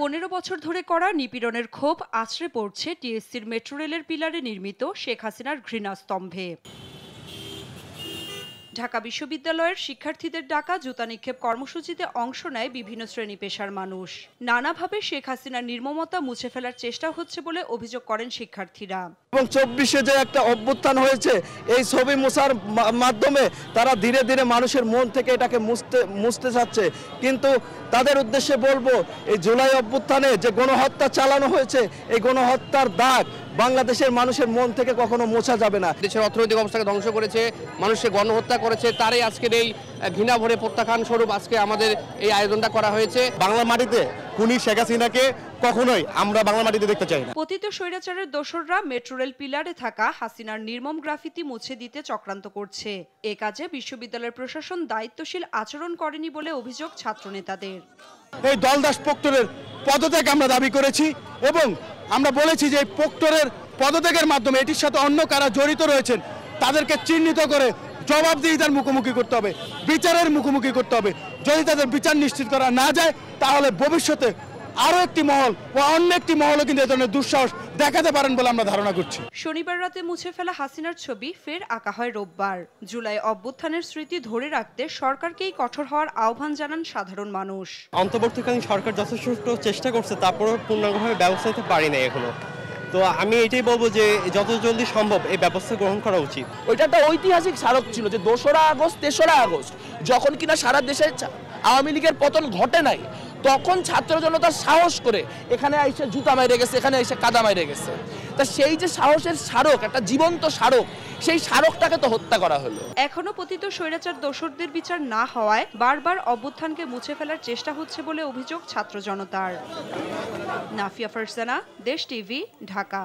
15 বছর ধরে করা নিপীড়নের ক্ষোভ আছড়ে পড়ছে টিএসসির মেট্রো রেলের পিলারে নির্মিত শেখ হাসিনার ঘৃণাস্তম্ভে। ঢাকা বিশ্ববিদ্যালয়ের শিক্ষার্থীদের ডাকা জুতা নিক্ষেপ কর্মসূচিতে অংশ নেয় বিভিন্ন শ্রেণী পেশার মানুষ। নানাভাবে শেখ হাসিনার নির্মমতা মুছে ফেলার চেষ্টা হচ্ছে বলে অভিযোগ করেন শিক্ষার্থীরা। এবং 24-এ যে একটা অভ্যুত্থান হয়েছে, এই ছবি মোছার মাধ্যমে তারা ধীরে ধীরে মানুষের মন থেকে এটাকে মুছতে চাচ্ছে। কিন্তু তাদের উদ্দেশ্যে বলবো, এই জুলাই অভ্যুত্থানে যে গণহত্যা চালানো হয়েছে, এই গণহত্যার দাগ বাংলাদেশের মানুষের মন থেকে কখনো মোছা যাবে না। দেশের অর্থনৈতিক অবস্থাকে ধ্বংস করেছে, মানুষকে গণহত্যা করেছে, তারই আজকের এই ঘৃণা ভরে প্রত্যাখ্যান স্বরূপ আজকে আমাদের এই আয়োজনটা করা হয়েছে। বাংলা মাটিতে খুনি শেখ হাসিনাকে কখনোই আমরা বাংলা মাটিতে দেখতে চাই না। পতিত স্বৈরাচারের দোসররা মেট্রো রেল পিলারে থাকা হাসিনার নির্মম গ্রাফিতি মুছে দিতে চক্রান্ত করছে। এ কাজে বিশ্ববিদ্যালয়ের প্রশাসন দায়িত্বশীল আচরণ করেনি বলে অভিযোগ ছাত্রনেতাদের। এই দলদাস প্রক্টরের পদত্যাগ আমরা দাবি করেছি এবং আমরা বলেছি যে এই প্রক্টরের পদত্যাগের মাধ্যমে এটির সাথে অন্য কারা জড়িত রয়েছেন তাদেরকে চিহ্নিত করে জবাবদিহিতার মুখোমুখি করতে হবে, বিচারের মুখোমুখি করতে হবে। যদি তাদের বিচার নিশ্চিত করা না যায়, তাহলে ভবিষ্যতে আরো একটি মহল ও অন্য একটি মহলও কিন্তু এ ধরনের দুঃসাহস দেখাতে পারেন বলে আমরা ধারণা করছি। শনিবার রাতে মুছে ফেলা হাসিনার ছবি ফের আঁকা হয় রোববার। জুলাই অভ্যুত্থানের স্মৃতি ধরে রাখতে সরকারকেই কঠোর হওয়ার আহ্বান জানান সাধারণ মানুষ। অন্তর্বর্তীকালীন সরকার যথেষ্ট চেষ্টা করছে, তারপরেও পূর্ণাঙ্গভাবে ব্যবস্থা নিতে পারি না এখনো। তো আমি এটাই বলবো যে যত জলদি সম্ভব এই ব্যবস্থা গ্রহণ করা উচিত। ওইটা একটা ঐতিহাসিক স্মারক ছিল যে 2রা আগস্ট 3রা আগস্ট যখন কিনা সারা দেশে আওয়ামী লীগের পতন ঘটে নাই, তখন ছাত্র জনতা সাহস করে এখানে এসে জুতা মাইরে গেছে, এখানে এসে কাদা মাইরে গেছে। তা সেই যে সাহসের স্মারক, একটা জীবন্ত স্মারক, সেই স্মারকটাকে তো হত্যা করা হলো। এখনো পতিত স্বৈরাচার দোসরদের বিচার না হওয়ায় বারবার অভ্যুত্থানকে মুছে ফেলার চেষ্টা হচ্ছে বলে অভিযোগ ছাত্র জনতার। নাফিয়া ফারজানা, দেশ টিভি, ঢাকা।